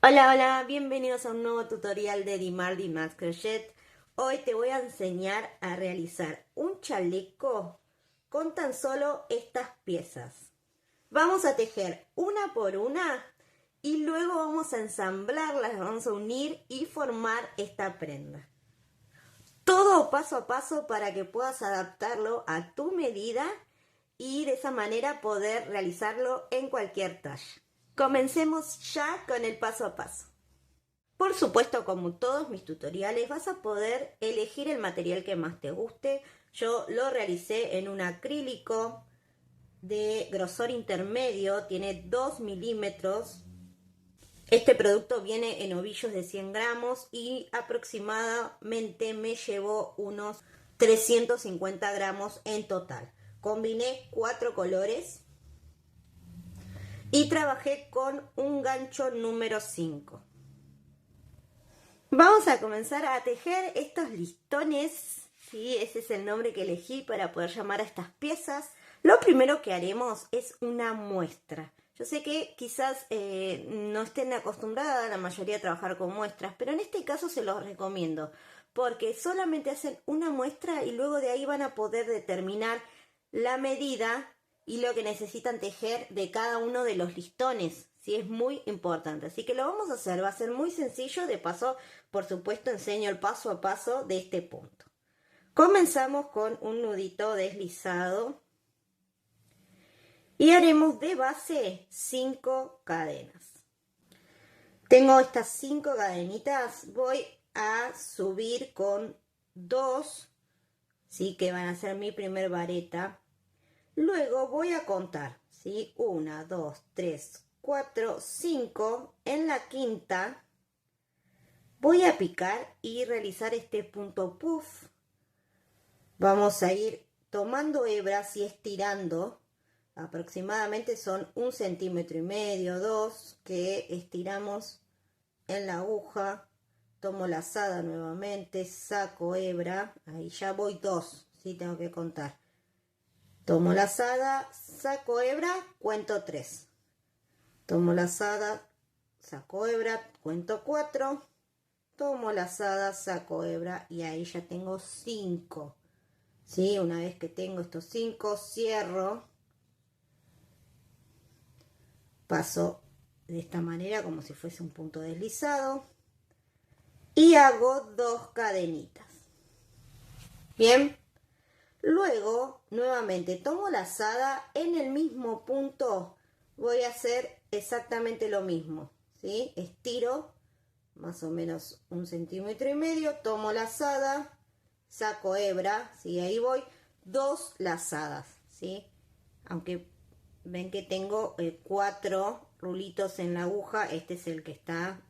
Hola, hola, bienvenidos a un nuevo tutorial de Dimardi Más Crochet. Hoy te voy a enseñar a realizar un chaleco con tan solo estas piezas. Vamos a tejer una por una y luego vamos a ensamblarlas, vamos a unir y formar esta prenda. Todo paso a paso para que puedas adaptarlo a tu medida y de esa manera poder realizarlo en cualquier talla. Comencemos ya con el paso a paso. Por supuesto, como todos mis tutoriales, vas a poder elegir el material que más te guste. Yo lo realicé en un acrílico de grosor intermedio, tiene 2 milímetros. Este producto viene en ovillos de 100 gramos y aproximadamente me llevó unos 350 gramos en total. Combiné 4 colores y trabajé con un gancho número 5. Vamos a comenzar a tejer estos listones, ¿sí? Ese es el nombre que elegí para poder llamar a estas piezas. Lo primero que haremos es una muestra. Yo sé que quizás no estén acostumbradas la mayoría a trabajar con muestras, pero en este caso se los recomiendo, porque solamente hacen una muestra y luego de ahí van a poder determinar la medida y lo que necesitan tejer de cada uno de los listones. Sí, es muy importante. Así que lo vamos a hacer. Va a ser muy sencillo. De paso, por supuesto, enseño el paso a paso de este punto. Comenzamos con un nudito deslizado y haremos de base 5 cadenas. Tengo estas 5 cadenitas. Voy a subir con 2, ¿sí? Que van a ser mi primer vareta. Luego voy a contar, ¿sí? 1, 2, 3, 4, 5. En la quinta voy a picar y realizar este punto puff. Vamos a ir tomando hebras y estirando. Aproximadamente son 1,5 centímetros, 2, que estiramos en la aguja. Tomo lazada nuevamente, saco hebra. Ahí ya voy 2, ¿sí? Tengo que contar. Tomo lazada, saco hebra, cuento 3. Tomo lazada, saco hebra, cuento 4. Tomo lazada, saco hebra y ahí ya tengo 5. ¿Sí? Una vez que tengo estos 5, cierro. Paso de esta manera como si fuese un punto deslizado. Y hago 2 cadenitas. Bien. Luego, nuevamente, tomo lazada, en el mismo punto voy a hacer exactamente lo mismo, ¿sí? Estiro más o menos 1,5 centímetros, tomo lazada, saco hebra, ¿sí? Ahí voy, 2 lazadas, ¿sí? Aunque ven que tengo 4 rulitos en la aguja, este es el que está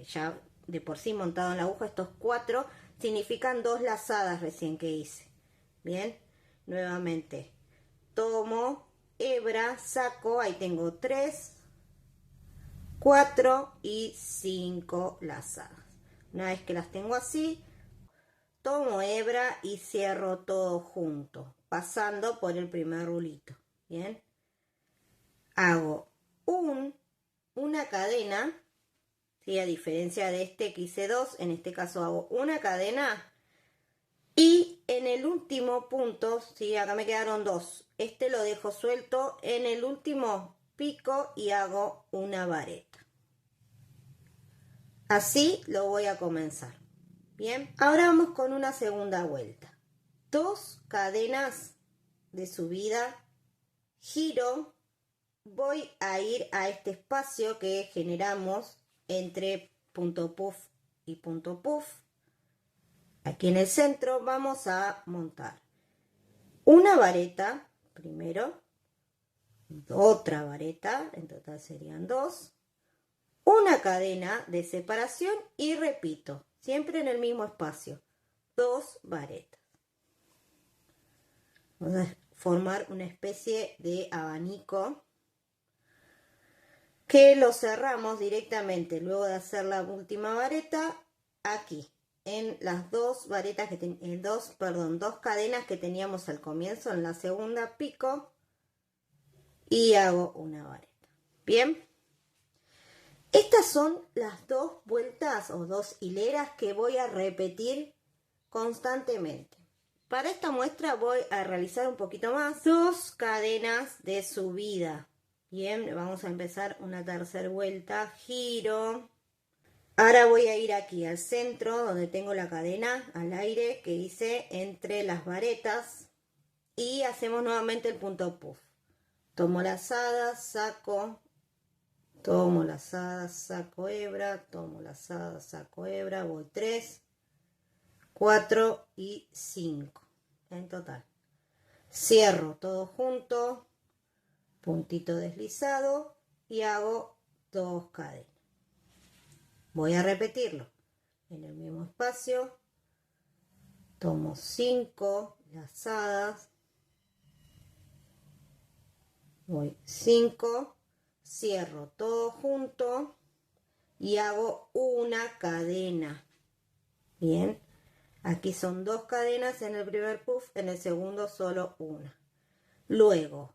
ya de por sí montado en la aguja, estos 4 significan 2 lazadas recién que hice. Bien, nuevamente tomo hebra, saco, ahí tengo 3, 4 y 5 lazadas. Una vez que las tengo así, tomo hebra y cierro todo junto, pasando por el primer rulito. Bien, hago una cadena, ¿sí? A diferencia de este que hice 2, en este caso hago una cadena. Y en el último punto, ¿sí? Acá me quedaron 2. Este lo dejo suelto. En el último pico y hago una vareta. Así lo voy a comenzar. Bien, ahora vamos con una segunda vuelta. 2 cadenas de subida, giro, voy a ir a este espacio que generamos entre punto puff y punto puff. Aquí en el centro vamos a montar una vareta primero, otra vareta, en total serían 2, una cadena de separación y repito, siempre en el mismo espacio, 2 varetas. Vamos a formar una especie de abanico que lo cerramos directamente luego de hacer la última vareta aquí en las 2 varetas que dos cadenas que teníamos al comienzo. En la segunda pico y hago una vareta. Bien, Estas son las dos vueltas o dos hileras que voy a repetir constantemente. Para esta muestra voy a realizar un poquito más, 2 cadenas de subida. Bien, vamos a empezar una tercera vuelta, giro. Ahora voy a ir aquí al centro donde tengo la cadena al aire que hice entre las varetas y hacemos nuevamente el punto puff. Tomo lazada, saco, tomo lazada, saco hebra, tomo lazada, saco hebra, voy 3, 4 y 5 en total. Cierro todo junto, puntito deslizado y hago 2 cadenas. Voy a repetirlo en el mismo espacio. Tomo 5 lazadas, voy 5, cierro todo junto y hago una cadena. Bien, aquí son 2 cadenas en el primer puff, en el segundo solo una. Luego,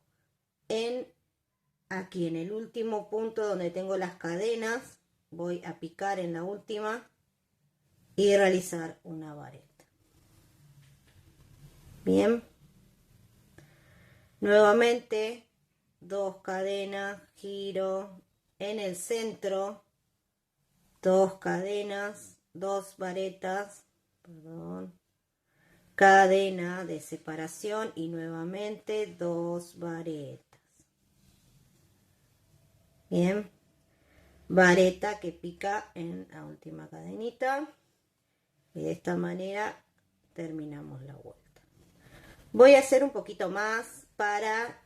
aquí en el último punto donde tengo las cadenas, voy a picar en la última y realizar una vareta. Bien, nuevamente 2 cadenas, giro en el centro, 2 cadenas, 2 varetas, perdón, cadena de separación y nuevamente 2 varetas. Bien, vareta que pica en la última cadenita y de esta manera terminamos la vuelta. Voy a hacer un poquito más para,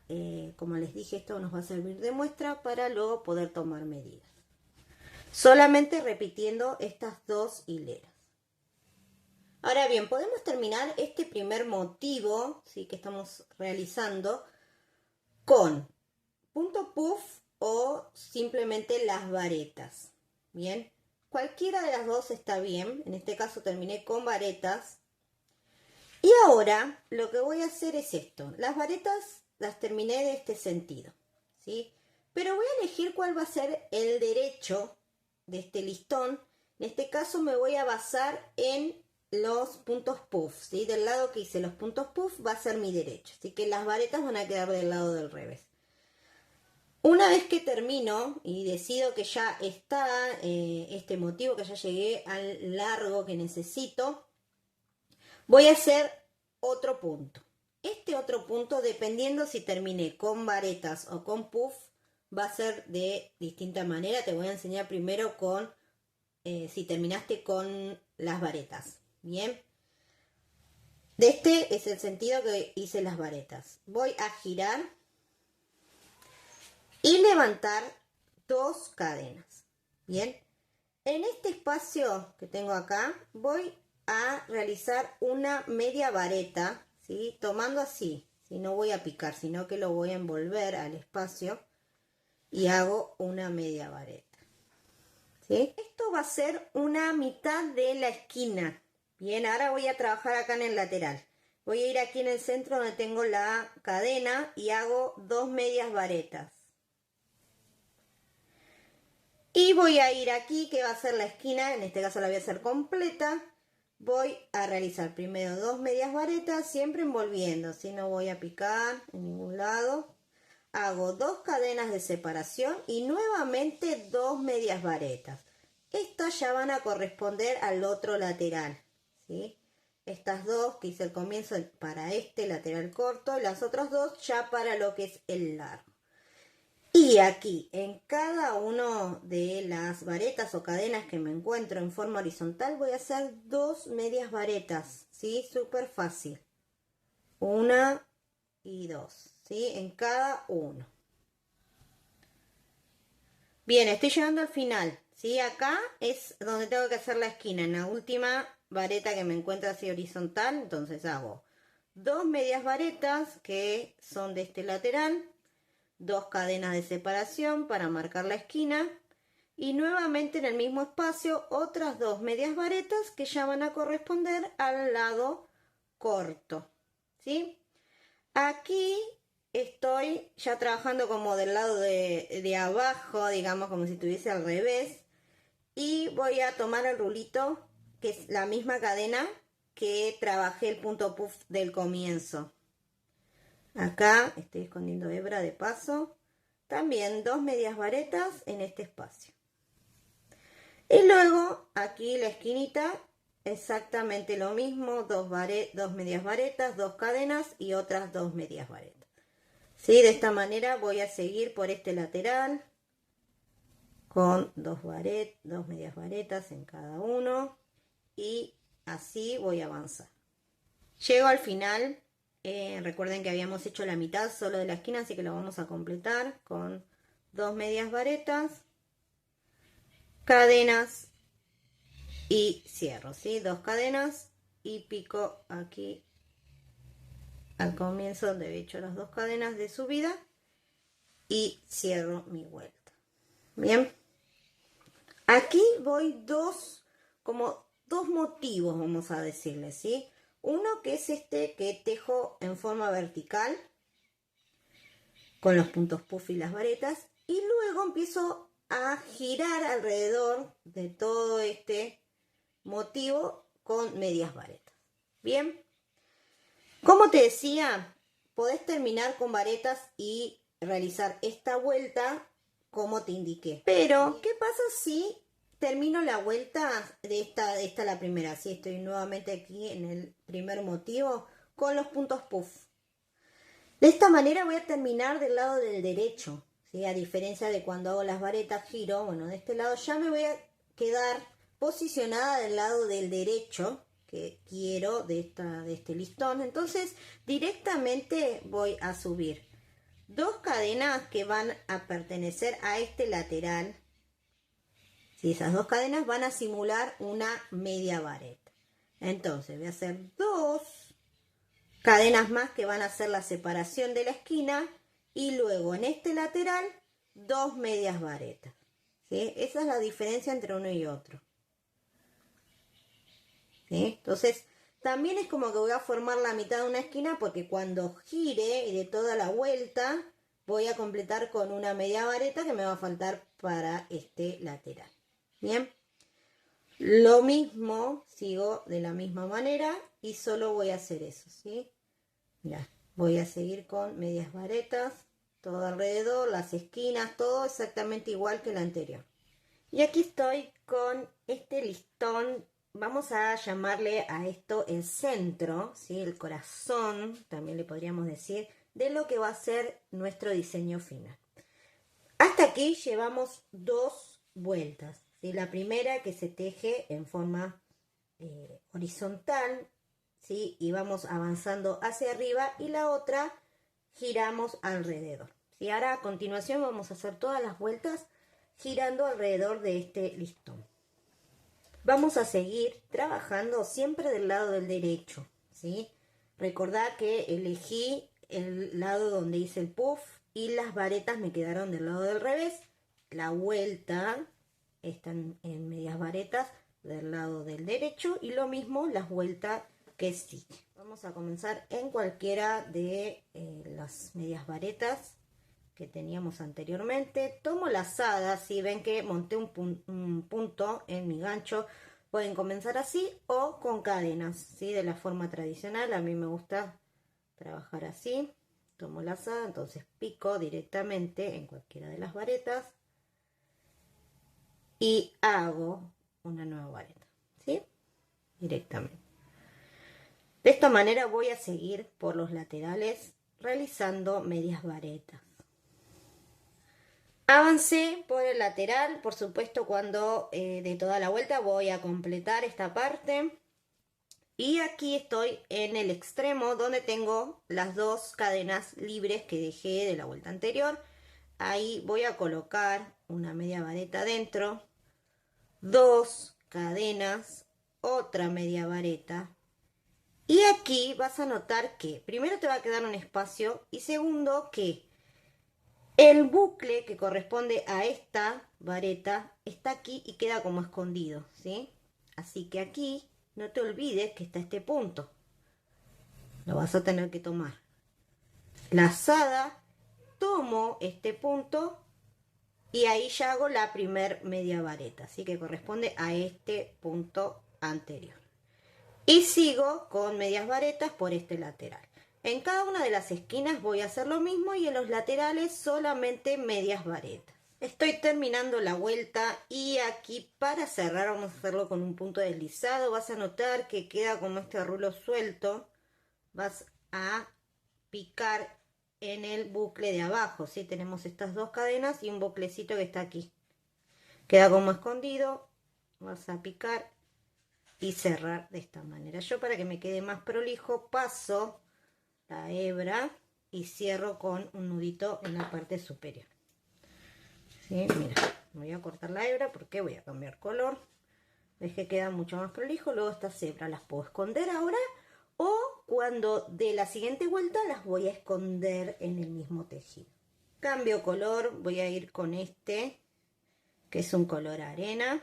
como les dije, esto nos va a servir de muestra para luego poder tomar medidas. Solamente repitiendo estas 2 hileras. Ahora bien, podemos terminar este primer motivo, ¿sí?, que estamos realizando con punto puff o simplemente las varetas. Bien, cualquiera de las dos está bien. En este caso terminé con varetas. Y ahora lo que voy a hacer es esto. Las varetas las terminé de este sentido, ¿sí? Pero voy a elegir cuál va a ser el derecho de este listón. En este caso me voy a basar en los puntos puff, ¿sí? Del lado que hice los puntos puff va a ser mi derecho. Así que las varetas van a quedar del lado del revés. Una vez que termino y decido que ya está este motivo, que ya llegué al largo que necesito, voy a hacer otro punto. Este otro punto, dependiendo si terminé con varetas o con puff, va a ser de distinta manera. Te voy a enseñar primero con si terminaste con las varetas. Bien. De este es el sentido que hice las varetas. Voy a girar y levantar 2 cadenas. Bien. En este espacio que tengo acá, voy a realizar una media vareta, ¿sí? Tomando así, ¿sí? No voy a picar, sino que lo voy a envolver al espacio y hago una media vareta, ¿sí? Esto va a ser una mitad de la esquina. Bien, ahora voy a trabajar acá en el lateral. Voy a ir aquí en el centro donde tengo la cadena y hago 2 medias varetas. Y voy a ir aquí, que va a ser la esquina, en este caso la voy a hacer completa. Voy a realizar primero 2 medias varetas, siempre envolviendo, si no voy a picar en ningún lado. Hago 2 cadenas de separación y nuevamente 2 medias varetas. Estas ya van a corresponder al otro lateral, ¿sí? Estas 2 que hice al comienzo para este lateral corto, las otras 2 ya para lo que es el largo. Y aquí, en cada una de las varetas o cadenas que me encuentro en forma horizontal, voy a hacer 2 medias varetas, ¿sí? Súper fácil. 1 y 2, ¿sí? En cada uno. Bien, estoy llegando al final, ¿sí? Acá es donde tengo que hacer la esquina, en la última vareta que me encuentro así horizontal. Entonces hago 2 medias varetas que son de este lateral, 2 cadenas de separación para marcar la esquina y nuevamente en el mismo espacio otras 2 medias varetas que ya van a corresponder al lado corto, ¿sí? Aquí estoy ya trabajando como del lado de abajo, digamos como si estuviese al revés. Y voy a tomar el rulito, que es la misma cadena que trabajé el punto puff del comienzo. Acá estoy escondiendo hebra de paso. También 2 medias varetas en este espacio. Y luego aquí la esquinita, exactamente lo mismo, 2 medias varetas, 2 cadenas y otras 2 medias varetas. ¿Sí? De esta manera voy a seguir por este lateral con 2 medias varetas en cada uno y así voy a avanzar. Llego al final. Recuerden que habíamos hecho la mitad solo de la esquina, así que lo vamos a completar con 2 medias varetas, cadenas y cierro, ¿sí? 2 cadenas y pico aquí al comienzo donde he hecho las 2 cadenas de subida y cierro mi vuelta. Bien, aquí voy como dos motivos, vamos a decirle, ¿sí? Uno que es este que tejo en forma vertical con los puntos puff y las varetas, y luego empiezo a girar alrededor de todo este motivo con medias varetas. Bien, como te decía, podés terminar con varetas y realizar esta vuelta como te indiqué. Pero, ¿qué pasa si termino la vuelta de esta la primera? Si estoy nuevamente aquí en el primer motivo con los puntos puff. De esta manera voy a terminar del lado del derecho, ¿sí? A diferencia de cuando hago las varetas giro, bueno, de este lado ya me voy a quedar posicionada del lado del derecho que quiero de este listón. Entonces directamente voy a subir 2 cadenas que van a pertenecer a este lateral. ¿Sí? Esas 2 cadenas van a simular una media vareta. Entonces voy a hacer 2 cadenas más que van a hacer la separación de la esquina y luego en este lateral 2 medias varetas. ¿Sí? Esa es la diferencia entre uno y otro. ¿Sí? Entonces también es como que voy a formar la mitad de una esquina, porque cuando gire y de toda la vuelta voy a completar con una media vareta que me va a faltar para este lateral. Bien, lo mismo, sigo de la misma manera y solo voy a hacer eso, ¿sí? Mirá, voy a seguir con medias varetas, todo alrededor, las esquinas, todo exactamente igual que el anterior. Y aquí estoy con este listón, vamos a llamarle a esto el centro, ¿sí? El corazón, también le podríamos decir, de lo que va a ser nuestro diseño final. Hasta aquí llevamos 2 vueltas, ¿sí? La primera que se teje en forma horizontal, ¿sí? Y vamos avanzando hacia arriba, y la otra giramos alrededor, ¿sí? Ahora a continuación vamos a hacer todas las vueltas girando alrededor de este listón. Vamos a seguir trabajando siempre del lado del derecho, ¿sí? Recordad que elegí el lado donde hice el puff y las varetas me quedaron del lado del revés. La vuelta están en medias varetas del lado del derecho y lo mismo las vueltas que sigue. Vamos a comenzar en cualquiera de las medias varetas que teníamos anteriormente. Tomo lazada, si ven que monté un punto en mi gancho, pueden comenzar así o con cadenas, ¿sí? De la forma tradicional, a mí me gusta trabajar así. Tomo lazada, entonces pico directamente en cualquiera de las varetas y hago una nueva vareta, ¿sí? Directamente. De esta manera voy a seguir por los laterales realizando medias varetas. Avancé por el lateral, por supuesto, cuando de toda la vuelta voy a completar esta parte. Y aquí estoy en el extremo donde tengo las 2 cadenas libres que dejé de la vuelta anterior. Ahí voy a colocar una media vareta dentro, 2 cadenas, otra media vareta. Y aquí vas a notar que primero te va a quedar un espacio y segundo que el bucle que corresponde a esta vareta está aquí y queda como escondido, ¿sí? Así que aquí no te olvides que está este punto. Lo vas a tener que tomar. lazada, tomo este punto y ahí ya hago la primer media vareta, así que corresponde a este punto anterior. Y sigo con medias varetas por este lateral. En cada una de las esquinas voy a hacer lo mismo y en los laterales solamente medias varetas. Estoy terminando la vuelta y aquí para cerrar vamos a hacerlo con un punto deslizado. Vas a notar que queda como este rulo suelto. Vas a picar en el bucle de abajo, ¿sí? Tenemos estas dos cadenas y un buclecito que está aquí. Queda como escondido. Vas a picar y cerrar de esta manera. Yo, para que me quede más prolijo, paso la hebra y cierro con un nudito en la parte superior. ¿Sí? Mira, voy a cortar la hebra porque voy a cambiar color. Ves que queda mucho más prolijo. Luego estas hebras las puedo esconder ahora, o cuando de la siguiente vuelta las voy a esconder en el mismo tejido. Cambio color, voy a ir con este, que es un color arena.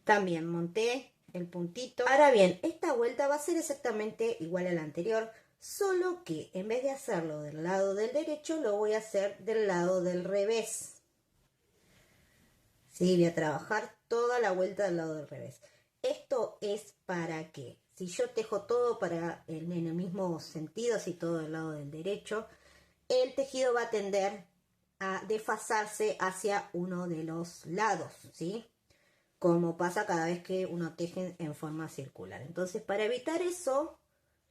También monté el puntito. Ahora bien, esta vuelta va a ser exactamente igual a la anterior, solo que en vez de hacerlo del lado del derecho, lo voy a hacer del lado del revés. Sí, voy a trabajar toda la vuelta del lado del revés. Esto es para que, si yo tejo todo en el mismo sentido, así todo del lado del derecho, el tejido va a tender a desfasarse hacia uno de los lados, ¿sí? Como pasa cada vez que uno teje en forma circular. Entonces, para evitar eso,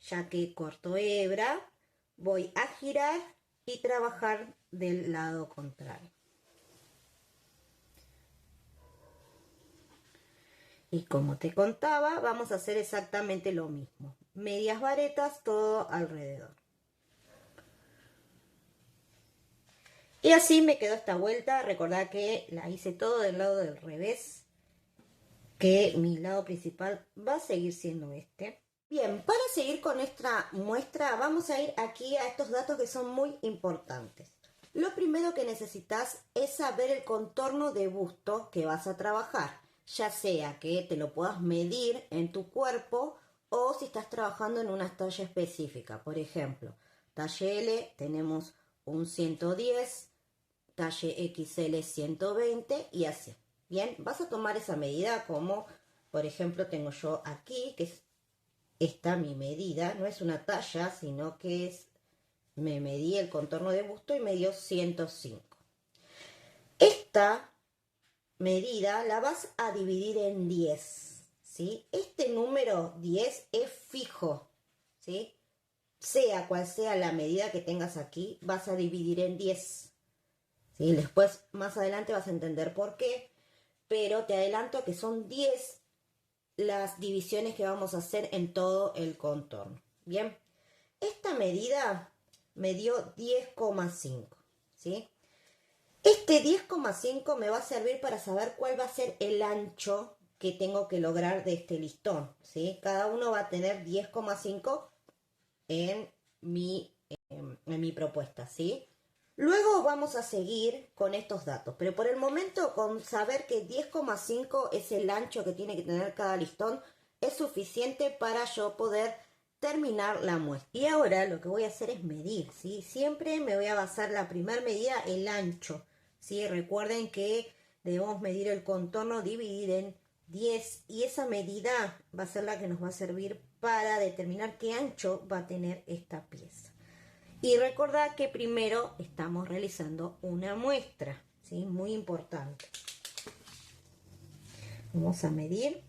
ya que corto hebra, voy a girar y trabajar del lado contrario. Y como te contaba, vamos a hacer exactamente lo mismo. Medias varetas todo alrededor. Y así me quedó esta vuelta. Recordad que la hice todo del lado del revés, que mi lado principal va a seguir siendo este. Bien, para seguir con esta muestra vamos a ir aquí a estos datos que son muy importantes. Lo primero que necesitas es saber el contorno de busto que vas a trabajar, ya sea que te lo puedas medir en tu cuerpo o si estás trabajando en una talla específica. Por ejemplo, talla L tenemos un 110, talla XL 120 y así. Bien, vas a tomar esa medida como, por ejemplo, tengo yo aquí, que es esta mi medida, no es una talla, sino que me medí el contorno de busto y me dio 105. Esta medida la vas a dividir en 10, ¿sí? Este número 10 es fijo, ¿sí? Sea cual sea la medida que tengas aquí, vas a dividir en 10. ¿Sí? Después, más adelante vas a entender por qué, pero te adelanto que son 10 las divisiones que vamos a hacer en todo el contorno. Bien, esta medida me dio 10,5, ¿sí? Este 10,5 me va a servir para saber cuál va a ser el ancho que tengo que lograr de este listón, ¿sí? Cada uno va a tener 10,5 en mi propuesta, ¿sí? Luego vamos a seguir con estos datos, pero por el momento con saber que 10,5 es el ancho que tiene que tener cada listón es suficiente para yo poder terminar la muestra. Y ahora lo que voy a hacer es medir, ¿sí? Siempre me voy a basar la primera medida, el ancho, ¿sí? Recuerden que debemos medir el contorno, dividir en 10 y esa medida va a ser la que nos va a servir para determinar qué ancho va a tener esta pieza. Y recordad que primero estamos realizando una muestra, ¿sí? Muy importante. Vamos a medir.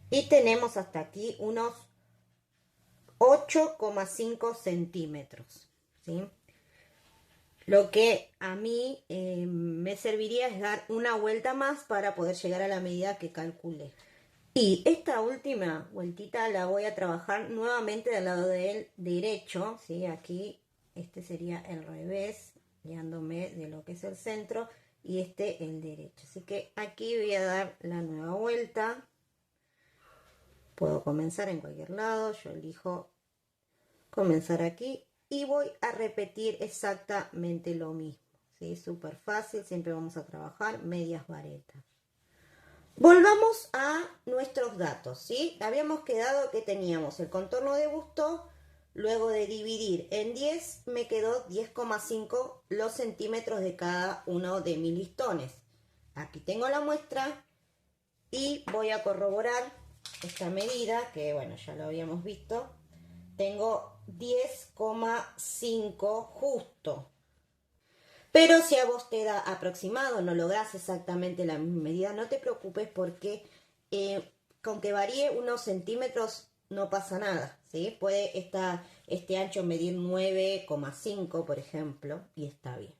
Y tenemos hasta aquí unos 8,5 centímetros, ¿sí? Lo que a mí me serviría es dar una vuelta más para poder llegar a la medida que calculé. Y esta última vueltita la voy a trabajar nuevamente del lado del derecho, ¿sí? Aquí este sería el revés, guiándome de lo que es el centro, y este el derecho. Así que aquí voy a dar la nueva vuelta. Puedo comenzar en cualquier lado, yo elijo comenzar aquí y voy a repetir exactamente lo mismo, ¿sí? Súper fácil, siempre vamos a trabajar medias varetas. Volvamos a nuestros datos, ¿sí? Habíamos quedado que teníamos el contorno de busto luego de dividir en 10, me quedó 10,5 los centímetros de cada uno de mis listones. Aquí tengo la muestra y voy a corroborar esta medida, que bueno, ya lo habíamos visto. Tengo 10,5 justo. Pero si a vos te da aproximado, no lográs exactamente la misma medida, no te preocupes porque con que varíe unos centímetros no pasa nada, ¿sí? Puede este ancho medir 9,5, por ejemplo, y está bien.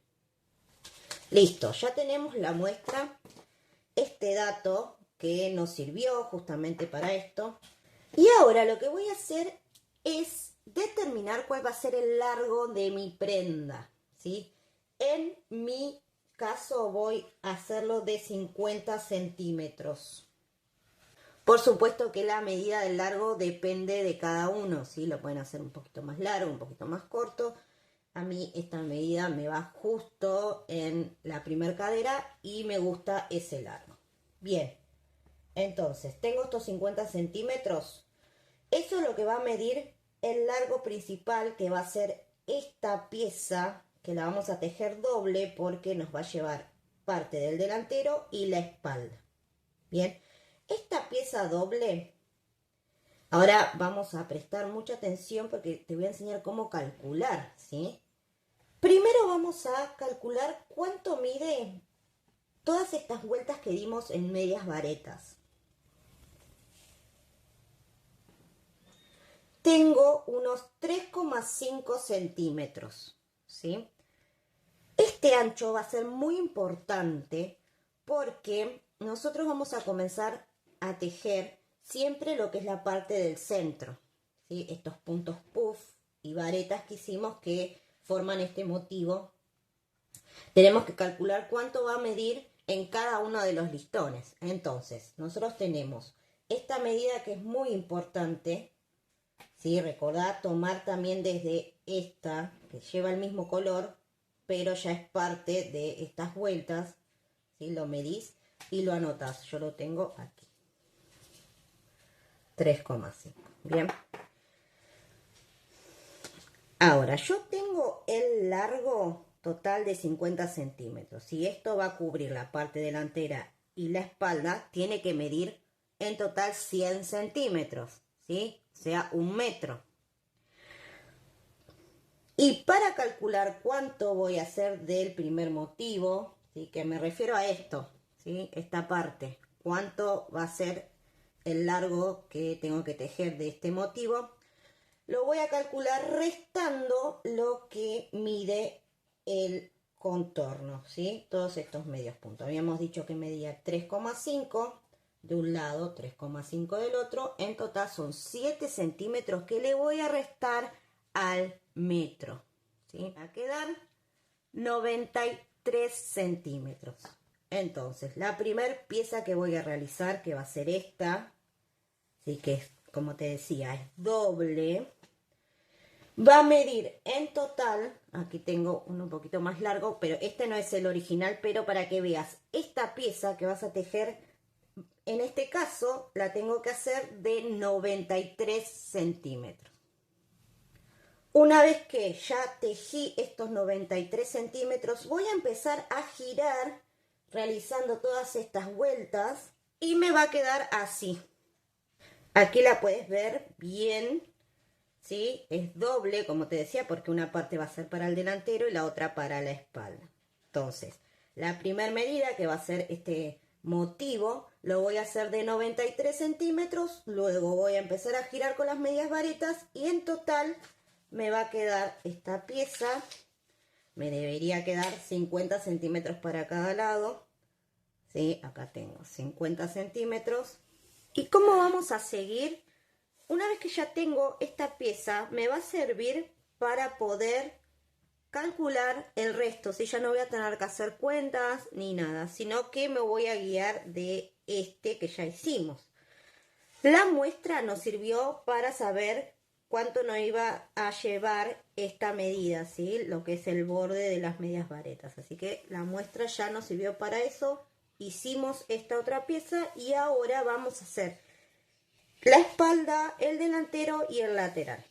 Listo, ya tenemos la muestra, este dato que nos sirvió justamente para esto. Y ahora lo que voy a hacer es determinar cuál va a ser el largo de mi prenda, ¿sí? En mi caso voy a hacerlo de 50 centímetros. Por supuesto que la medida del largo depende de cada uno, ¿sí? Lo pueden hacer un poquito más largo, un poquito más corto. A mí esta medida me va justo en la primer cadera y me gusta ese largo. Bien, entonces tengo estos 50 centímetros. Eso es lo que va a medir el largo principal, que va a ser esta pieza, que la vamos a tejer doble porque nos va a llevar parte del delantero y la espalda. Bien, esta pieza doble, ahora vamos a prestar mucha atención porque te voy a enseñar cómo calcular, ¿sí? Primero vamos a calcular cuánto mide todas estas vueltas que dimos en medias varetas. Tengo unos 3,5 centímetros, ¿sí? Este ancho va a ser muy importante porque nosotros vamos a comenzar a tejer siempre lo que es la parte del centro, ¿sí? Estos puntos puff y varetas que hicimos que forman este motivo. Tenemos que calcular cuánto va a medir en cada uno de los listones. Entonces, nosotros tenemos esta medida que es muy importante, ¿sí? Recordad tomar también desde esta, que lleva el mismo color, pero ya es parte de estas vueltas, ¿sí? Lo medís y lo anotás. Yo lo tengo aquí. 3,5. Bien. Ahora, yo tengo el largo total de 50 centímetros. Si esto va a cubrir la parte delantera y la espalda, tiene que medir en total 100 centímetros, ¿sí? O sea, 1 metro. Y para calcular cuánto voy a hacer del primer motivo, ¿sí? Que me refiero a esto, ¿sí? Esta parte, cuánto va a ser el largo que tengo que tejer de este motivo, lo voy a calcular restando lo que mide el contorno, ¿sí? Todos estos medios puntos. Habíamos dicho que medía 3,5 de un lado, 3,5 del otro. En total son 7 centímetros que le voy a restar al metro, ¿sí? Va a quedar 93 centímetros. Entonces, la primera pieza que voy a realizar, que va a ser esta, ¿sí? Que es, como te decía, es doble. Va a medir en total, aquí tengo uno un poquito más largo, pero este no es el original, pero para que veas, esta pieza que vas a tejer, en este caso, la tengo que hacer de 93 centímetros. Una vez que ya tejí estos 93 centímetros, voy a empezar a girar, realizando todas estas vueltas, y me va a quedar así. Aquí la puedes ver bien, ¿sí? Es doble, como te decía, porque una parte va a ser para el delantero y la otra para la espalda. Entonces, la primera medida, que va a ser este motivo, lo voy a hacer de 93 centímetros, luego voy a empezar a girar con las medias varetas y en total me va a quedar esta pieza, me debería quedar 50 centímetros para cada lado, ¿sí? Acá tengo 50 centímetros. ¿Y cómo vamos a seguir? Una vez que ya tengo esta pieza, me va a servir para poder calcular el resto. Si ya no voy a tener que hacer cuentas ni nada, sino que me voy a guiar de este que ya hicimos. La muestra nos sirvió para saber cuánto nos iba a llevar esta medida, ¿sí? Lo que es el borde de las medias varetas. Así que la muestra ya nos sirvió para eso. Hicimos esta otra pieza y ahora vamos a hacer la espalda, el delantero y el lateral.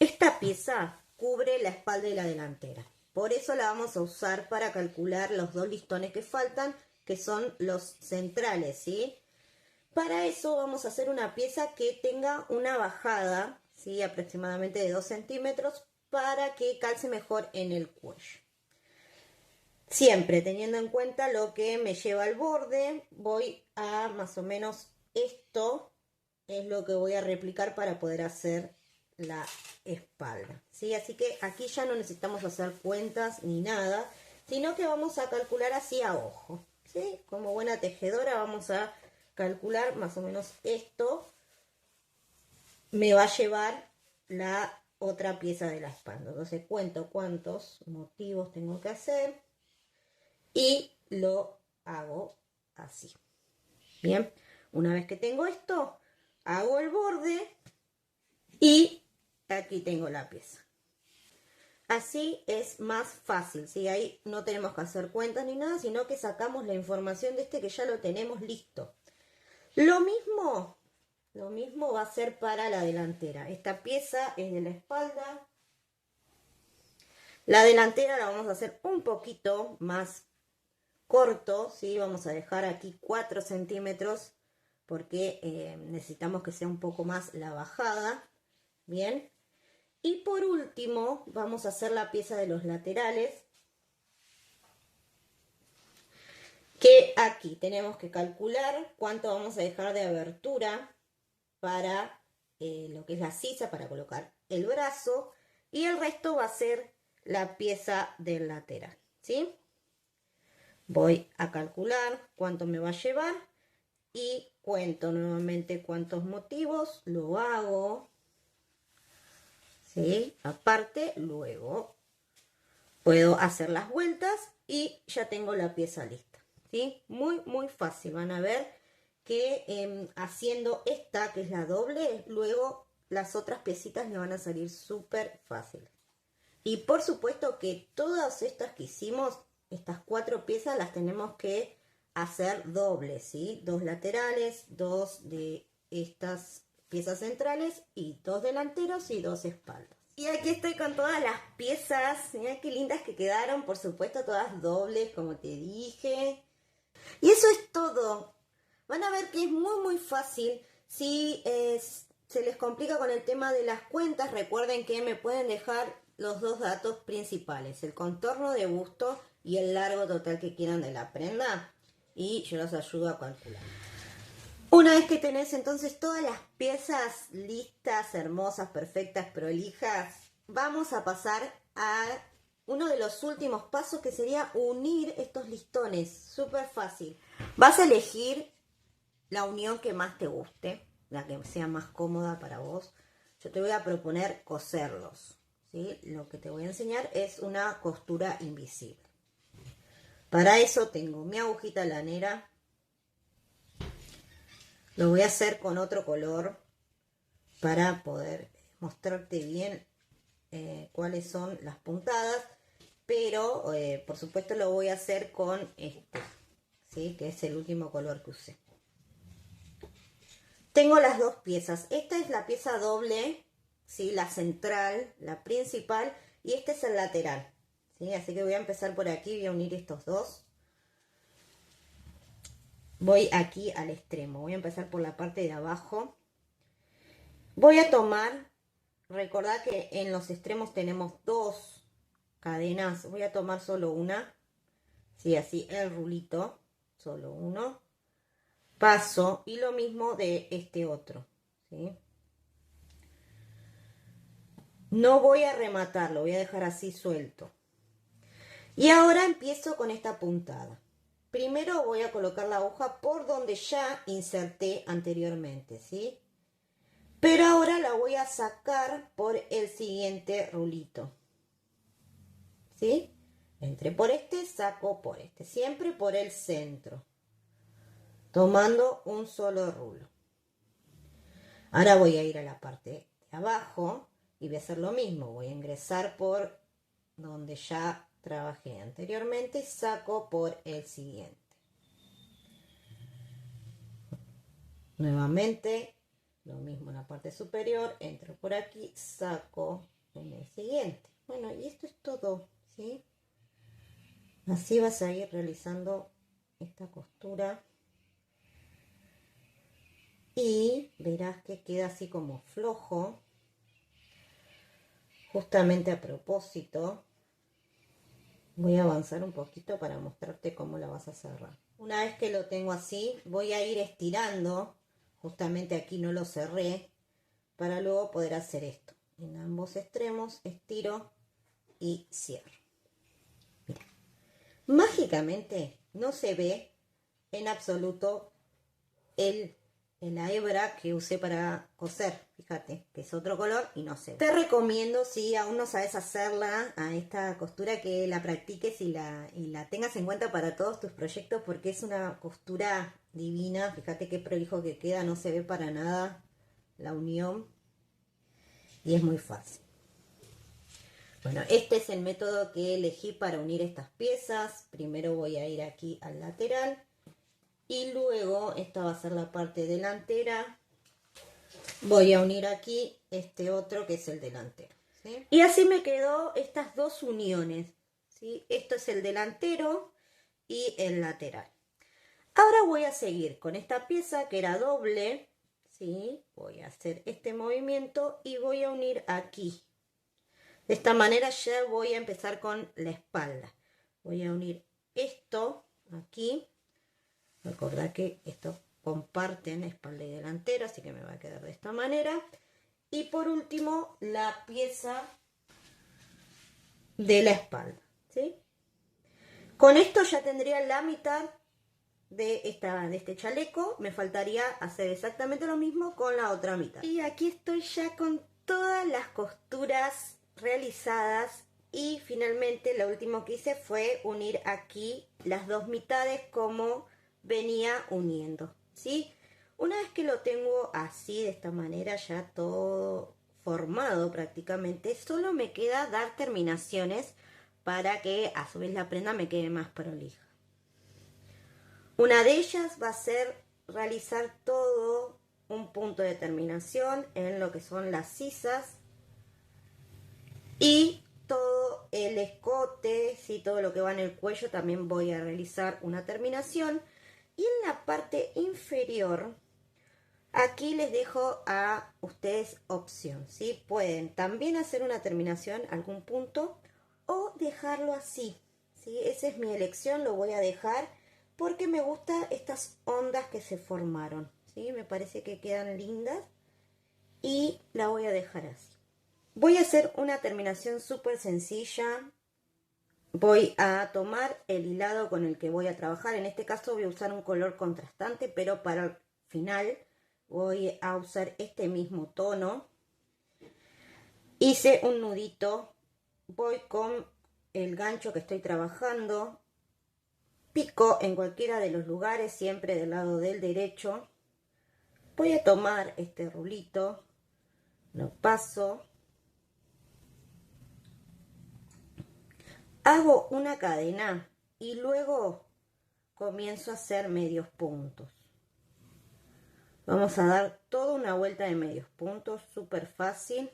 Esta pieza cubre la espalda y la delantera. Por eso la vamos a usar para calcular los dos listones que faltan, que son los centrales, ¿sí? Para eso vamos a hacer una pieza que tenga una bajada, ¿sí? Aproximadamente de 2 centímetros, para que calce mejor en el cuello. Siempre teniendo en cuenta lo que me lleva al borde, voy a más o menos esto es lo que voy a replicar para poder hacer la espalda, ¿sí? Así que aquí ya no necesitamos hacer cuentas ni nada, sino que vamos a calcular así a ojo, ¿sí? Como buena tejedora vamos a calcular más o menos esto me va a llevar la otra pieza de la espalda. Entonces cuento cuántos motivos tengo que hacer y lo hago así. Bien, una vez que tengo esto, hago el borde y aquí tengo la pieza. Así es más fácil, ¿sí? Ahí no tenemos que hacer cuentas ni nada, sino que sacamos la información de este que ya lo tenemos listo. Lo mismo va a ser para la delantera. Esta pieza es de la espalda. La delantera la vamos a hacer un poquito más corto, ¿sí? Vamos a dejar aquí 4 centímetros porque necesitamos que sea un poco más la bajada. Bien. Y por último vamos a hacer la pieza de los laterales, que aquí tenemos que calcular cuánto vamos a dejar de abertura para lo que es la sisa, para colocar el brazo, y el resto va a ser la pieza del lateral, ¿sí? Voy a calcular cuánto me va a llevar y cuento nuevamente cuántos motivos, lo hago, ¿sí? Aparte, luego puedo hacer las vueltas y ya tengo la pieza lista, ¿sí? Muy fácil. Van a ver que haciendo esta, que es la doble, luego las otras piecitas le van a salir súper fáciles. Y por supuesto que todas estas que hicimos, estas 4 piezas, las tenemos que hacer dobles, ¿sí? 2 laterales, 2 de estas piezas centrales y 2 delanteros y 2 espaldas. Y aquí estoy con todas las piezas, mirá qué lindas que quedaron, por supuesto todas dobles como te dije. Y eso es todo. Van a ver que es muy fácil. Si se les complica con el tema de las cuentas, recuerden que me pueden dejar los 2 datos principales, el contorno de busto y el largo total que quieran de la prenda, y yo los ayudo a calcular. Una vez que tenés entonces todas las piezas listas, hermosas, perfectas, prolijas, vamos a pasar a uno de los últimos pasos, que sería unir estos listones. Súper fácil. Vas a elegir la unión que más te guste, la que sea más cómoda para vos. Yo te voy a proponer coserlos, ¿sí? Lo que te voy a enseñar es una costura invisible. Para eso tengo mi agujita lanera. Lo voy a hacer con otro color para poder mostrarte bien cuáles son las puntadas, pero por supuesto lo voy a hacer con este, ¿sí? Que es el último color que usé. Tengo las 2 piezas. Esta es la pieza doble, ¿sí? La central, la principal, y este es el lateral, ¿sí? Así que voy a empezar por aquí, voy a unir estos dos. Voy aquí al extremo, voy a empezar por la parte de abajo. Voy a tomar, recordad que en los extremos tenemos 2 cadenas, voy a tomar solo una, ¿sí? Así el rulito, solo uno. Paso y lo mismo de este otro, ¿sí? No voy a rematarlo, voy a dejar así suelto. Y ahora empiezo con esta puntada. Primero voy a colocar la aguja por donde ya inserté anteriormente, ¿sí? Pero ahora la voy a sacar por el siguiente rulito, ¿sí? Entré por este, saco por este, siempre por el centro, tomando un solo rulo. Ahora voy a ir a la parte de abajo y voy a hacer lo mismo. Voy a ingresar por donde ya trabajé anteriormente y saco por el siguiente. Nuevamente Lo mismo en la parte superior, entro por aquí, saco en el siguiente. Bueno, y esto es todo, ¿sí? Así vas a ir realizando esta costura. Y verás que queda así como flojo. Justamente a propósito, voy a avanzar un poquito para mostrarte cómo la vas a cerrar. Una vez que lo tengo así, voy a ir estirando. Justamente aquí no lo cerré, para luego poder hacer esto. En ambos extremos estiro y cierro. Mira. Mágicamente no se ve en absoluto la hebra que usé para coser. Fíjate que es otro color y no se ve. Te recomiendo, si aún no sabes hacerla, a esta costura, que la practiques y la tengas en cuenta para todos tus proyectos, porque es una costura divina. Fíjate qué prolijo que queda, no se ve para nada la unión y es muy fácil. Bueno, este es el método que elegí para unir estas piezas. Primero voy a ir aquí al lateral y luego esta va a ser la parte delantera. Voy a unir aquí este otro que es el delantero, ¿sí? Y así me quedó estas dos uniones, ¿sí? Esto es el delantero y el lateral. Ahora voy a seguir con esta pieza que era doble, ¿sí? Voy a hacer este movimiento y voy a unir aquí. De esta manera ya voy a empezar con la espalda. Voy a unir esto aquí. Recordad que esto comparten espalda y delantera, así que me va a quedar de esta manera. Y por último, la pieza de la espalda, ¿sí? Con esto ya tendría la mitad de este chaleco. Me faltaría hacer exactamente lo mismo con la otra mitad. Y aquí estoy ya con todas las costuras realizadas. Y finalmente lo último que hice fue unir aquí las dos mitades como venía uniendo, ¿sí? Una vez que lo tengo así, de esta manera, ya todo formado prácticamente, solo me queda dar terminaciones para que a su vez la prenda me quede más prolija. Una de ellas va a ser realizar todo un punto de terminación en lo que son las sisas y todo el escote, ¿sí? Todo lo que va en el cuello también voy a realizar una terminación. Y en la parte inferior, aquí les dejo a ustedes opción, ¿sí? Pueden también hacer una terminación, algún punto, o dejarlo así, ¿sí? Esa es mi elección, lo voy a dejar porque me gustan estas ondas que se formaron, ¿sí? Me parece que quedan lindas y la voy a dejar así. Voy a hacer una terminación súper sencilla. Voy a tomar el hilado con el que voy a trabajar. En este caso voy a usar un color contrastante, pero para el final voy a usar este mismo tono. Hice un nudito. Voy con el gancho que estoy trabajando. Pico en cualquiera de los lugares, siempre del lado del derecho. Voy a tomar este rulito. Lo paso. Hago una cadena y luego comienzo a hacer medios puntos. Vamos a dar toda una vuelta de medios puntos, súper fácil.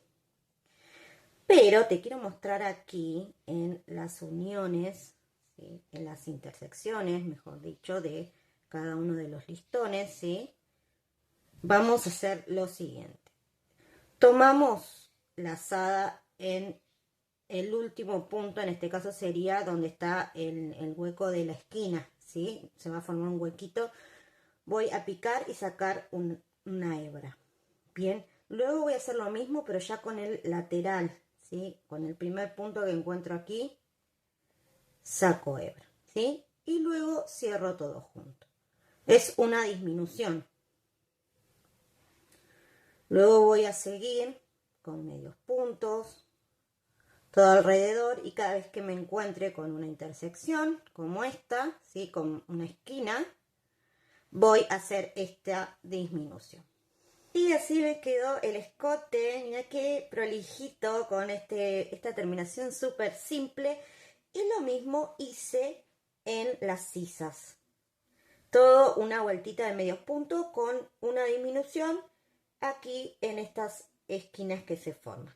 Pero te quiero mostrar aquí en las uniones, ¿sí? En las intersecciones, mejor dicho, de cada uno de los listones, ¿sí? Vamos a hacer lo siguiente. Tomamos lazada en el último punto, en este caso sería donde está el hueco de la esquina, ¿sí? Se va a formar un huequito. Voy a picar y sacar una hebra. Bien, luego voy a hacer lo mismo, pero ya con el lateral, ¿sí? Con el primer punto que encuentro aquí, saco hebra, ¿sí? Y luego cierro todo junto. Es una disminución. Luego voy a seguir con medios puntos, todo alrededor, y cada vez que me encuentre con una intersección como esta, ¿sí? Con una esquina, voy a hacer esta disminución. Y así me quedó el escote. Mira qué prolijito con esta terminación súper simple. Y lo mismo hice en las sisas. Todo una vueltita de medios puntos con una disminución. aquí en estas esquinas que se forman.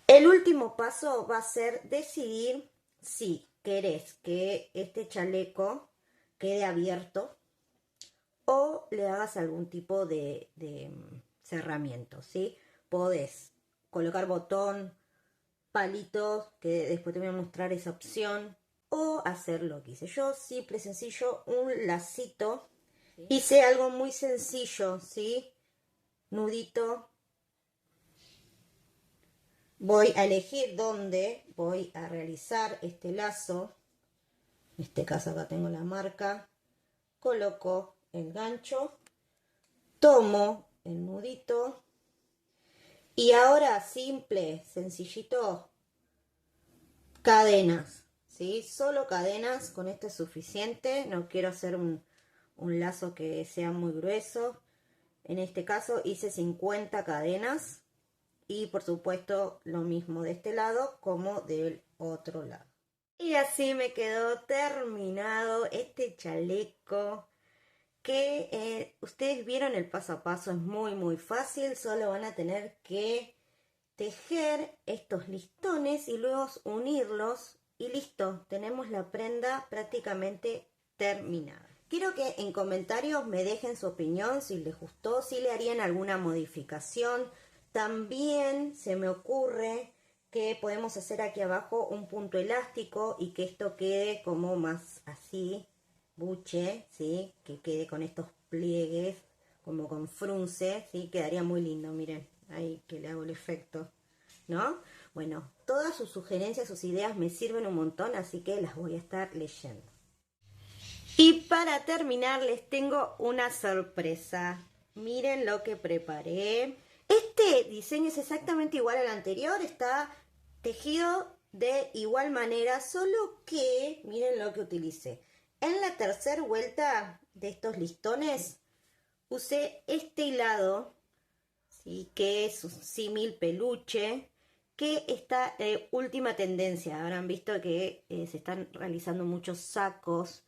El último paso va a ser decidir si querés que este chaleco quede abierto o le hagas algún tipo de cerramiento, ¿sí? Podés colocar botón, palitos, que después te voy a mostrar esa opción, o hacer lo que hice yo, simple, sencillo, un lacito. Hice algo muy sencillo, ¿sí? Nudito. Voy a elegir dónde voy a realizar este lazo. En este caso acá tengo la marca. Coloco el gancho. Tomo el nudito. Y ahora, simple, sencillito, cadenas, ¿sí? Solo cadenas, con esto es suficiente. No quiero hacer un lazo que sea muy grueso. En este caso hice 50 cadenas. Y por supuesto lo mismo de este lado como del otro lado. Y así me quedó terminado este chaleco que ustedes vieron el paso a paso. Es muy fácil. Solo van a tener que tejer estos listones y luego unirlos y listo, tenemos la prenda prácticamente terminada. Quiero que en comentarios me dejen su opinión, si les gustó, si le harían alguna modificación. También se me ocurre que podemos hacer aquí abajo un punto elástico y que esto quede como más así, buche, ¿sí? Que quede con estos pliegues, como con frunce, ¿sí? Quedaría muy lindo, miren, ahí que le hago el efecto, ¿no? Bueno, todas sus sugerencias, sus ideas me sirven un montón, así que las voy a estar leyendo. Y para terminar les tengo una sorpresa. Miren lo que preparé. Este diseño es exactamente igual al anterior, está tejido de igual manera, solo que miren lo que utilicé. En la tercera vuelta de estos listones usé este hilado, ¿sí? Que es un símil peluche, que está última tendencia. Habrán visto que se están realizando muchos sacos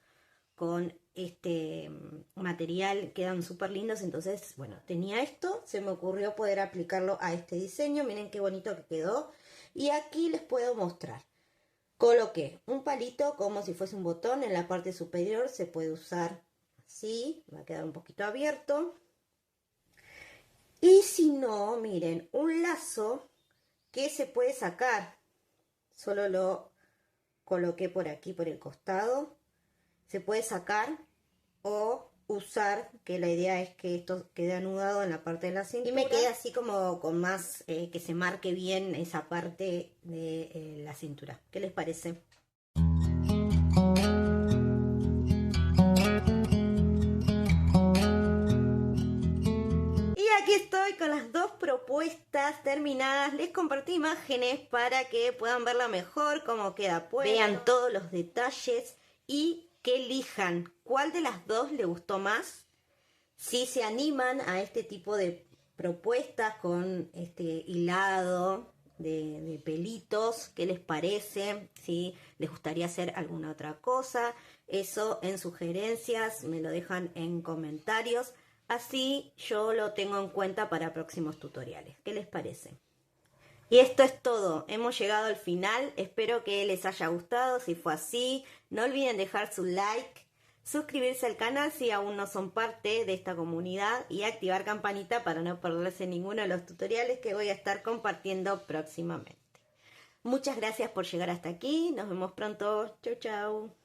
con este material, quedan súper lindos. Entonces, bueno, tenía esto, se me ocurrió poder aplicarlo a este diseño. Miren qué bonito que quedó. Y aquí les puedo mostrar. Coloqué un palito como si fuese un botón en la parte superior. Se puede usar así, va a quedar un poquito abierto. Y si no, miren, un lazo que se puede sacar. Solo lo coloqué por aquí, por el costado. Se puede sacar o usar, que la idea es que esto quede anudado en la parte de la cintura. Y me quede así como con más, que se marque bien esa parte de la cintura. ¿Qué les parece? Y aquí estoy con las dos propuestas terminadas. Les compartí imágenes para que puedan verla mejor, cómo queda puesto. Vean todos los detalles y que elijan cuál de las dos les gustó más. Si se animan a este tipo de propuestas con este hilado de pelitos, ¿qué les parece? Si les gustaría hacer alguna otra cosa, eso en sugerencias me lo dejan en comentarios. Así yo lo tengo en cuenta para próximos tutoriales. ¿Qué les parece? Y esto es todo, hemos llegado al final, espero que les haya gustado. Si fue así, no olviden dejar su like, suscribirse al canal si aún no son parte de esta comunidad y activar campanita para no perderse ninguno de los tutoriales que voy a estar compartiendo próximamente. Muchas gracias por llegar hasta aquí, nos vemos pronto, chau chau.